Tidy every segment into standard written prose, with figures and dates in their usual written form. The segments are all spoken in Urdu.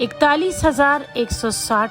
41,160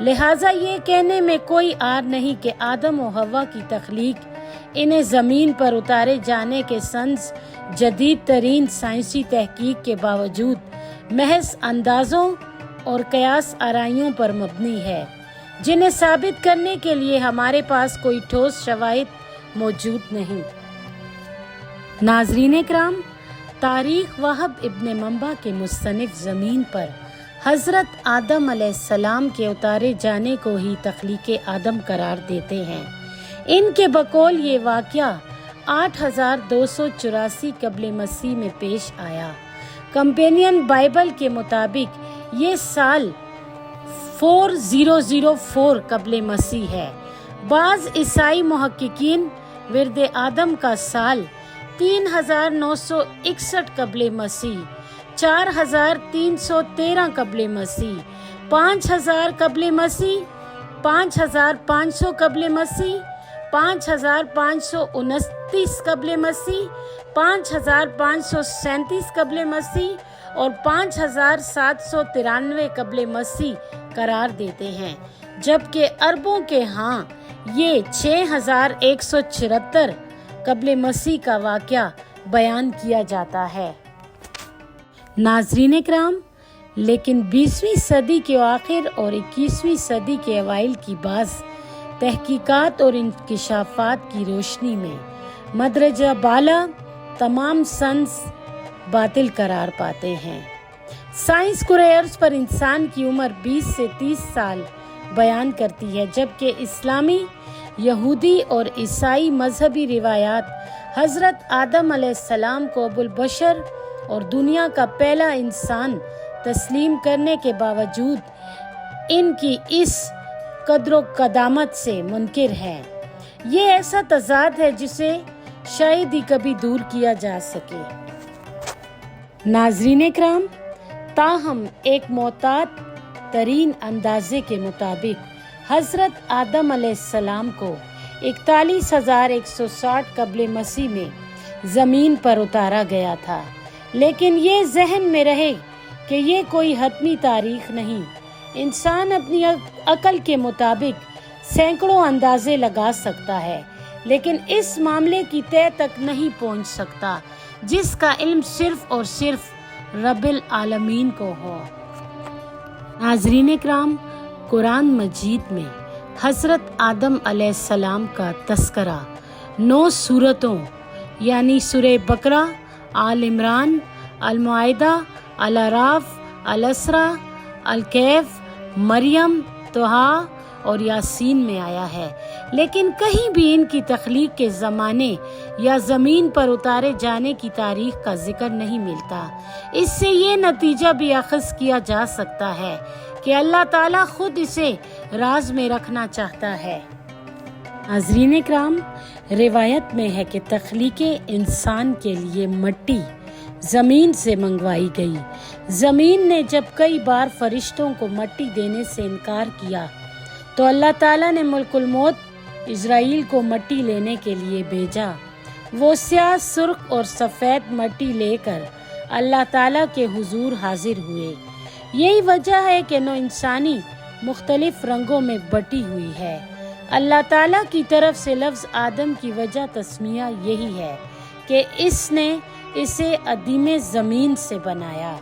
لہٰذا یہ کہنے میں کوئی عار نہیں کہ آدم و حوا کی تخلیق، انہیں زمین پر اتارے جانے کے سنز جدید ترین سائنسی تحقیق کے باوجود محض اندازوں اور قیاس آرائیوں پر مبنی ہے، جنہیں ثابت کرنے کے لیے ہمارے پاس کوئی ٹھوس شواہد موجود نہیں۔ ناظرین کرام، تاریخ وہب ابن منبع کے مصنف زمین پر حضرت آدم علیہ السلام کے اتارے جانے کو ہی تخلیق آدم قرار دیتے ہیں۔ ان کے بقول یہ واقعہ 8284 قبل مسیح میں پیش آیا۔ کمپینین بائبل کے مطابق یہ سال 4004 قبل مسیح ہے۔ بعض عیسائی محققین ورد آدم کا سال 3961 قبل مسیح، 4313 قبل مسیح، 5000 قبل مسیح، 5500 قبل مسیح، 5529 قبل مسیح، 5537 قبل مسیح اور 5793 قبل مسیح قرار دیتے ہیں، جبکہ عربوں کے ہاں یہ 6176 قبل مسیح کا واقعہ بیان کیا جاتا ہے۔ ناظرین کرام، لیکن 20ویں صدی کے آخر اور 21ویں صدی کے اوائل کی بعض تحقیقات اور انکشافات کی روشنی میں مدرجہ بالا تمام سنس باطل قرار پاتے ہیں۔ سائنس کرۂ ارض پر انسان کی عمر 20 سے 30 سال بیان کرتی ہے، جبکہ اسلامی، یہودی اور عیسائی مذہبی روایات حضرت آدم علیہ السلام کو ابو البشر اور دنیا کا پہلا انسان تسلیم کرنے کے باوجود ان کی اس قدر و قدامت سے منکر ہے۔ یہ ایسا تضاد ہے جسے شاید ہی کبھی دور کیا جا سکے۔ ناظرین کرام، تاہم ایک معتاد ترین اندازے کے مطابق حضرت آدم علیہ السلام کو 41,160 قبل مسیح میں زمین پر اتارا گیا تھا، لیکن یہ ذہن میں رہے کہ یہ کوئی حتمی تاریخ نہیں۔ انسان اپنی عقل کے مطابق سینکڑوں اندازے لگا سکتا ہے، لیکن اس معاملے کی تہہ تک نہیں پہنچ سکتا جس کا علم صرف اور صرف رب العالمین کو ہو۔ ناظرین کرام، قرآن مجید میں حضرت آدم علیہ السلام کا تذکرہ 9 سورتوں یعنی سورہ بقرہ، آل عمران، المائدہ، الاعراف، الاسراء، الکہف، مریم، طٰہٰ اور یاسین میں آیا ہے، لیکن کہیں بھی ان کی تخلیق کے زمانے یا زمین پر اتارے جانے کی تاریخ کا ذکر نہیں ملتا۔ اس سے یہ نتیجہ بھی اخذ کیا جا سکتا ہے کہ اللہ تعالیٰ خود اسے راز میں رکھنا چاہتا ہے۔ ناظرین کرام، روایت میں ہے کہ تخلیق انسان کے لیے مٹی زمین سے منگوائی گئی۔ زمین نے جب کئی بار فرشتوں کو مٹی دینے سے انکار کیا تو اللہ تعالیٰ نے ملک الموت اسرائیل کو مٹی لینے کے لیے بھیجا۔ وہ سیاہ، سرخ اور سفید مٹی لے کر اللہ تعالیٰ کے حضور حاضر ہوئے۔ یہی وجہ ہے کہ نوع انسانی مختلف رنگوں میں بٹی ہوئی ہے۔ اللہ تعالیٰ کی طرف سے لفظ آدم کی وجہ تسمیہ یہی ہے کہ اس نے اسے عدیم زمین سے بنایا۔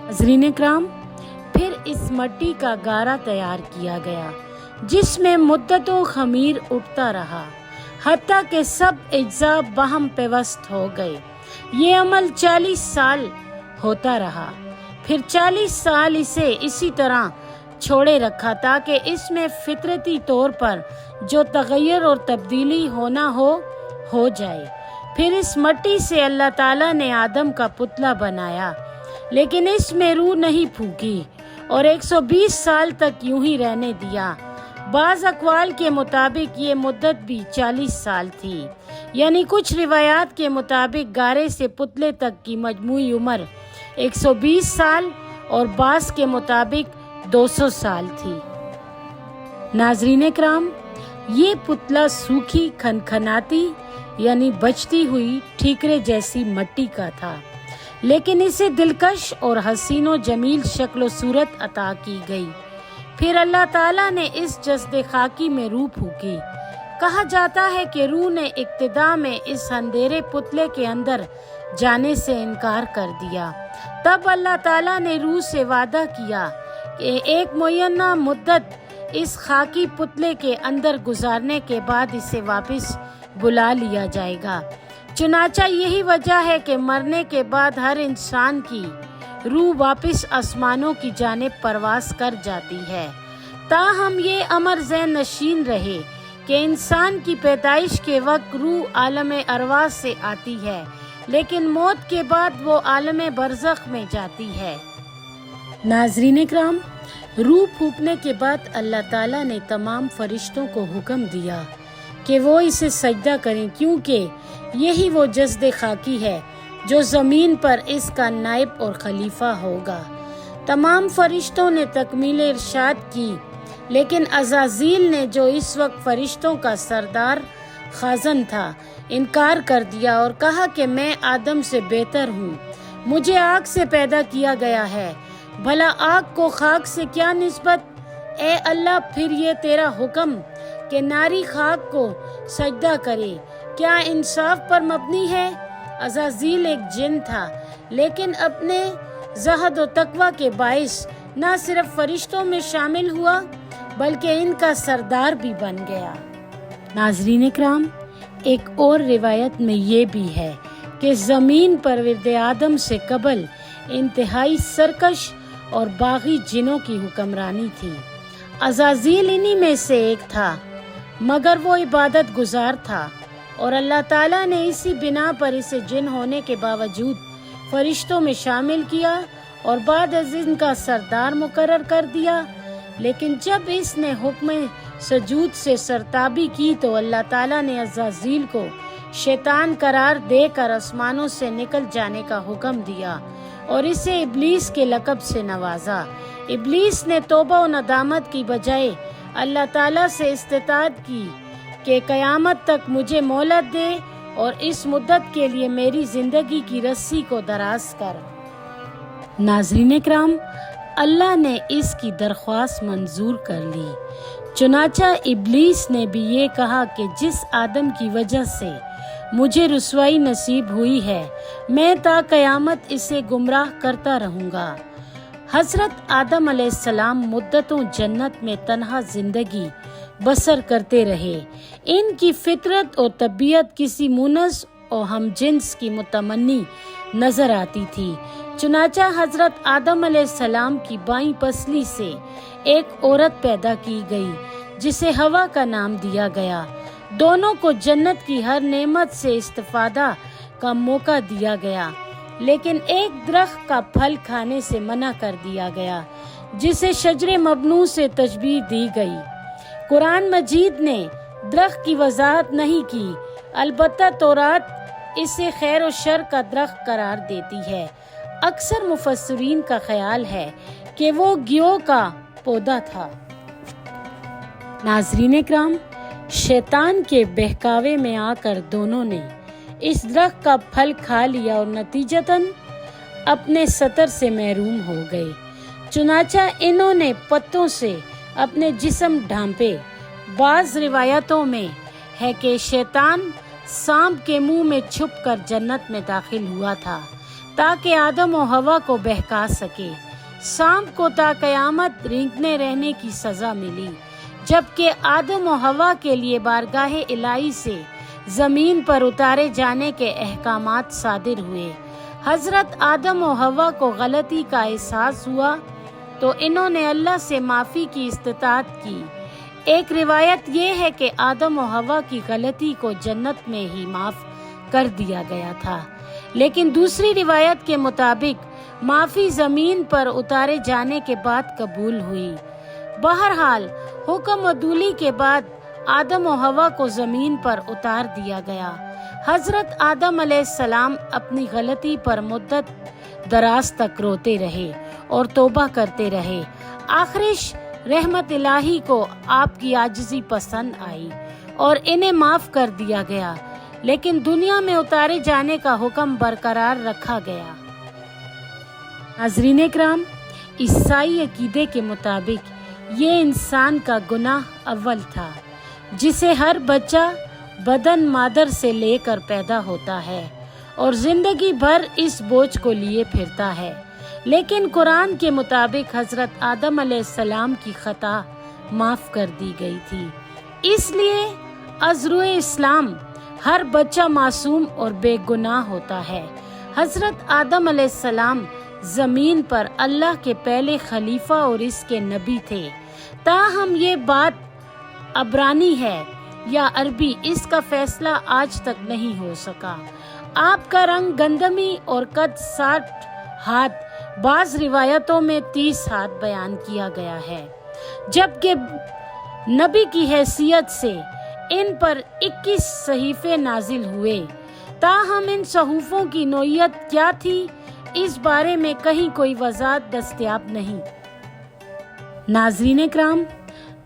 ناظرین کرام، پھر اس مٹی کا گارا تیار کیا گیا جس میں مدتوں خمیر اٹھتا رہا، حتیٰ کہ سب اجزاء باہم پیوست ہو گئے۔ یہ عمل 40 سال ہوتا رہا، پھر 40 سال اسے اسی طرح چھوڑے رکھا تاکہ اس میں فطرتی طور پر جو تغیر اور تبدیلی ہونا ہو جائے۔ پھر اس مٹی سے اللہ تعالیٰ نے آدم کا پتلا بنایا، لیکن اس میں روح نہیں پھونکی اور 120 سال تک یوں ہی رہنے دیا۔ بعض اقوال کے مطابق یہ مدت بھی 40 سال تھی، یعنی کچھ روایات کے مطابق گارے سے پتلے تک کی مجموعی عمر 120 سال اور بعض کے مطابق 200 سال تھی۔ ناظرین کرام، یہ پتلا سوکھی، کھنکھناتی یعنی بچتی ہوئی ٹھیکرے جیسی مٹی کا تھا، لیکن اسے دلکش اور حسین و جمیل شکل و صورت عطا کی گئی۔ پھر اللہ تعالیٰ نے اس جسد خاکی میں روح پھونکی۔ کہا جاتا ہے کہ روح نے ابتدا میں اس اندھیرے پتلے کے اندر جانے سے انکار کر دیا۔ تب اللہ تعالیٰ نے روح سے وعدہ کیا کہ ایک معینہ مدت اس خاکی پتلے کے اندر گزارنے کے بعد اسے واپس بلا لیا جائے گا۔ چنانچہ یہی وجہ ہے کہ مرنے کے بعد ہر انسان کی روح واپس آسمانوں کی جانب پرواز کر جاتی ہے۔ تاہم یہ امر ذہن نشین رہے کہ انسان کی پیدائش کے وقت روح عالم ارواح سے آتی ہے، لیکن موت کے بعد وہ عالم برزخ میں جاتی ہے۔ ناظرین اکرام، روح پھونکنے کے بعد اللہ تعالیٰ نے تمام فرشتوں کو حکم دیا کہ وہ اسے سجدہ کریں، کیونکہ یہی وہ جسد خاکی ہے جو زمین پر اس کا نائب اور خلیفہ ہوگا۔ تمام فرشتوں نے تکمیل ارشاد کی، لیکن عزازیل نے، جو اس وقت فرشتوں کا سردار خازن تھا، انکار کر دیا اور کہا کہ میں آدم سے بہتر ہوں، مجھے آگ سے پیدا کیا گیا ہے، بھلا آگ کو خاک سے کیا نسبت؟ اے اللہ، پھر یہ تیرا حکم کہ ناری خاک کو سجدہ کرے کیا انصاف پر مبنی ہے؟ عزازیل ایک جن تھا، لیکن اپنے زہد و تقوی کے باعث نہ صرف فرشتوں میں شامل ہوا بلکہ ان کا سردار بھی بن گیا۔ ناظرین اکرام، ایک اور روایت میں یہ بھی ہے کہ زمین پر ولد آدم سے قبل انتہائی سرکش اور باغی جنوں کی حکمرانی تھی۔ عزازیل انہی میں سے ایک تھا، مگر وہ عبادت گزار تھا، اور اللہ تعالیٰ نے اسی بنا پر اسے جن ہونے کے باوجود فرشتوں میں شامل کیا اور بعد از ان کا سردار مقرر کر دیا۔ لیکن جب اس نے حکم سجود سے سرتابی کی تو اللہ تعالیٰ نے عزازیل کو شیطان قرار دے کر آسمانوں سے نکل جانے کا حکم دیا اور اسے ابلیس کے لقب سے نوازا۔ ابلیس نے توبہ و ندامت کی بجائے اللہ تعالیٰ سے استطاعت کی کہ قیامت تک مجھے مہلت دے اور اس مدت کے لیے میری زندگی کی رسی کو دراز کر۔ ناظرین اکرام، اللہ نے اس کی درخواست منظور کر لی۔ چنانچہ ابلیس نے بھی یہ کہا کہ جس آدم کی وجہ سے مجھے رسوائی نصیب ہوئی ہے، میں تا قیامت اسے گمراہ کرتا رہوں گا۔ حضرت آدم علیہ السلام مدتوں جنت میں تنہا زندگی بسر کرتے رہے۔ ان کی فطرت اور طبیعت کسی مونس اور ہم جنس کی متمنی نظر آتی تھی۔ چنانچہ حضرت آدم علیہ السلام کی بائیں پسلی سے ایک عورت پیدا کی گئی جسے حوا کا نام دیا گیا۔ دونوں کو جنت کی ہر نعمت سے استفادہ کا موقع دیا گیا، لیکن ایک درخت کا پھل کھانے سے منع کر دیا گیا جسے شجر ممنوع سے تشبیہ دی گئی۔ قرآن مجید نے درخت کی وضاحت نہیں کی، البتہ تورات اسے خیر و شر کا درخت قرار دیتی ہے۔ اکثر مفسرین کا خیال ہے کہ وہ گیو کا پودا تھا۔ ناظرین اکرام، شیطان کے بہکاوے میں آ کر دونوں نے اس درخت کا پھل کھا لیا اور نتیجتاً اپنے سطر سے محروم ہو گئے۔ چنانچہ انہوں نے پتوں سے اپنے جسم ڈھانپے۔ بعض روایتوں میں ہے کہ شیطان سانپ کے منہ میں چھپ کر جنت میں داخل ہوا تھا تاکہ آدم و حوا کو بہکا سکے۔ سانپ کو تا قیامت رینگتے رہنے کی سزا ملی، جبکہ آدم و حوا کے لیے بارگاہ الہی سے زمین پر اتارے جانے کے احکامات صادر ہوئے۔ حضرت آدم و حوا کو غلطی کا احساس ہوا تو انہوں نے اللہ سے معافی کی استطاعت کی۔ ایک روایت یہ ہے کہ آدم و حوا کی غلطی کو جنت میں ہی معاف کر دیا گیا تھا، لیکن دوسری روایت کے مطابق معافی زمین پر اتارے جانے کے بعد قبول ہوئی۔ بہرحال حکم عدولی کے بعد آدم و حوا کو زمین پر اتار دیا گیا۔ حضرت آدم علیہ السلام اپنی غلطی پر مدت دراز تک روتے رہے اور توبہ کرتے رہے۔ آخرش رحمت الہی کو آپ کی عاجزی پسند آئی اور انہیں معاف کر دیا گیا، لیکن دنیا میں اتارے جانے کا حکم برقرار رکھا گیا۔ ناظرین اکرام، عیسائی عقیدے کے مطابق یہ انسان کا گناہ اول تھا جسے ہر بچہ بدن مادر سے لے کر پیدا ہوتا ہے اور زندگی بھر اس بوجھ کو لیے پھرتا ہے، لیکن قرآن کے مطابق حضرت آدم علیہ السلام کی خطا معاف کر دی گئی تھی۔ اس لیے از روئے اسلام ہر بچہ معصوم اور بے گناہ ہوتا ہے۔ حضرت آدم علیہ السلام زمین پر اللہ کے پہلے خلیفہ اور اس کے نبی تھے، تاہم یہ بات عبرانی ہے یا عربی، اس کا فیصلہ آج تک نہیں ہو سکا۔ آپ کا رنگ گندمی اور قد 60 ہاتھ، بعض روایتوں میں 30 ہاتھ بیان کیا گیا ہے، جبکہ نبی کی حیثیت سے ان پر 21 صحیفے نازل ہوئے۔ تاہم ان صحیفوں کی نوعیت کیا تھی، اس بارے میں کہیں کوئی وضاحت دستیاب نہیں۔ ناظرین اکرام،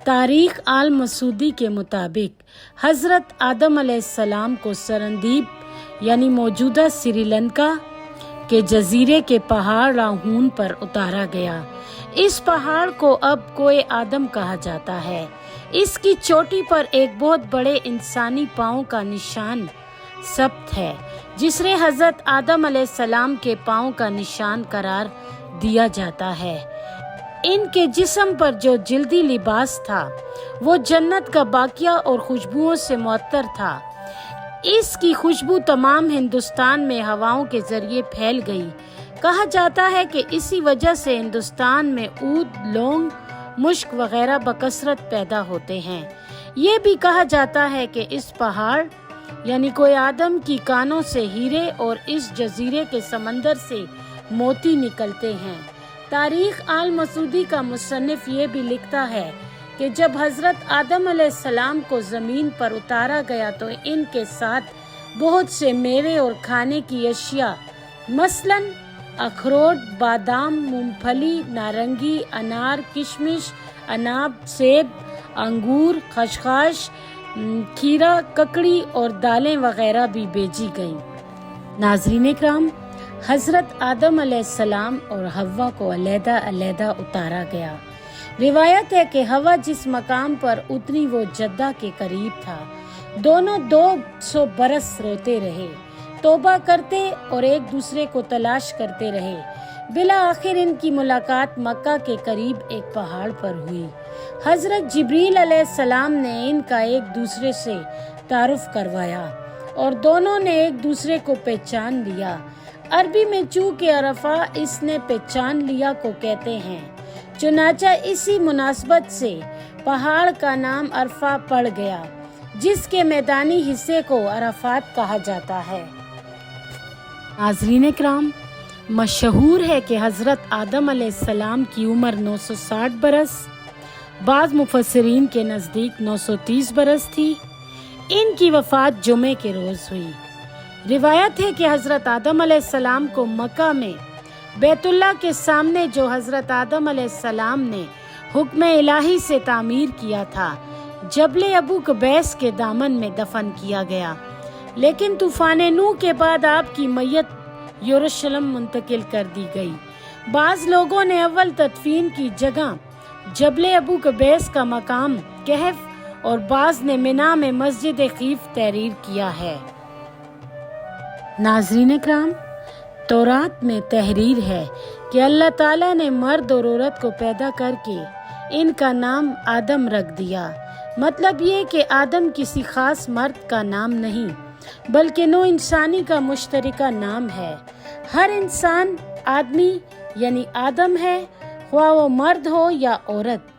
تاریخ آل مسعودی کے مطابق حضرت آدم علیہ السلام کو سرندیپ یعنی موجودہ سری لنکا کے جزیرے کے پہاڑ راہون پر اتارا گیا۔ اس پہاڑ کو اب کوہ آدم کہا جاتا ہے۔ اس کی چوٹی پر ایک بہت بڑے انسانی پاؤں کا نشان ثبت ہے، جسے حضرت آدم علیہ السلام کے پاؤں کا نشان قرار دیا جاتا ہے۔ ان کے جسم پر جو جلدی لباس تھا وہ جنت کا باقیہ اور خوشبوؤں سے معطر تھا۔ اس کی خوشبو تمام ہندوستان میں ہواؤں کے ذریعے پھیل گئی۔ کہا جاتا ہے کہ اسی وجہ سے ہندوستان میں عود، لونگ، مشک وغیرہ بکثرت پیدا ہوتے ہیں۔ یہ بھی کہا جاتا ہے کہ اس پہاڑ یعنی کوہ آدم کی کانوں سے ہیرے اور اس جزیرے کے سمندر سے موتی نکلتے ہیں۔ تاریخ آل مسعودی کا مصنف یہ بھی لکھتا ہے کہ جب حضرت آدم علیہ السلام کو زمین پر اتارا گیا تو ان کے ساتھ بہت سے میوے اور کھانے کی اشیاء مثلاً اخروٹ، بادام، مونگ پھلی، نارنگی، انار، کشمش، اناب، سیب، انگور، خشخاش، کھیرا، ککڑی اور دالیں وغیرہ بھی بھیجی گئیں۔ ناظرین اکرام، حضرت آدم علیہ السلام اور حوا کو علیحدہ علیحدہ اتارا گیا۔ روایت ہے کہ حوا جس مقام پر اتری وہ جدہ کے قریب تھا۔ دونوں 200 برس روتے رہے، توبہ کرتے اور ایک دوسرے کو تلاش کرتے رہے۔ بالآخر ان کی ملاقات مکہ کے قریب ایک پہاڑ پر ہوئی۔ حضرت جبریل علیہ السلام نے ان کا ایک دوسرے سے تعارف کروایا اور دونوں نے ایک دوسرے کو پہچان لیا۔ عربی میں چونکہ عرفہ اس نے پہچان لیا کو کہتے ہیں، چنانچہ اسی مناسبت سے پہاڑ کا نام عرفہ پڑ گیا، جس کے میدانی حصے کو عرفات کہا جاتا ہے۔ ناظرین اکرام، مشہور ہے کہ حضرت آدم علیہ السلام کی عمر 960 برس، بعض مفسرین کے نزدیک 930 برس تھی۔ ان کی وفات جمعے کے روز ہوئی۔ روایت ہے کہ حضرت آدم علیہ السلام کو مکہ میں بیت اللہ کے سامنے جو حضرت آدم علیہ السلام نے حکم الہی سے تعمیر کیا تھا، جبل ابو قبیس کے دامن میں دفن کیا گیا، لیکن طوفان نوح کے بعد آپ کی میت یروشلم منتقل کر دی گئی۔ بعض لوگوں نے اول تدفین کی جگہ جبل ابو قبیس کا مقام کہف اور بعض نے منا میں مسجد خیف تحریر کیا ہے۔ ناظرین اکرام، تورات میں تحریر ہے کہ اللہ تعالیٰ نے مرد اور عورت کو پیدا کر کے ان کا نام آدم رکھ دیا۔ مطلب یہ کہ آدم کسی خاص مرد کا نام نہیں بلکہ نوع انسانی کا مشترکہ نام ہے۔ ہر انسان آدمی یعنی آدم ہے، خواہ وہ مرد ہو یا عورت۔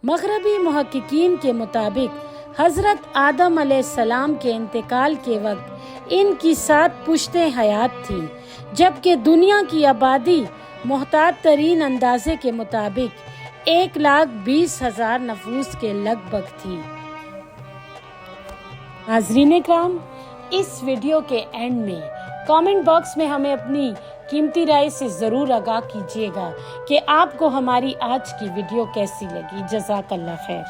مغربی محققین کے مطابق حضرت آدم علیہ السلام کے انتقال کے وقت ان کی 7 پشتیں حیات تھیں، جبکہ دنیا کی آبادی محتاط ترین اندازے کے مطابق 1,20,000 نفوس کے لگ بھگ تھی۔ ناظرین اکرام، اس ویڈیو کے اینڈ میں کامنٹ باکس میں ہمیں اپنی قیمتی رائے سے ضرور آگاہ کیجیے گا کہ آپ کو ہماری آج کی ویڈیو کیسی لگی۔ جزاک اللہ خیر۔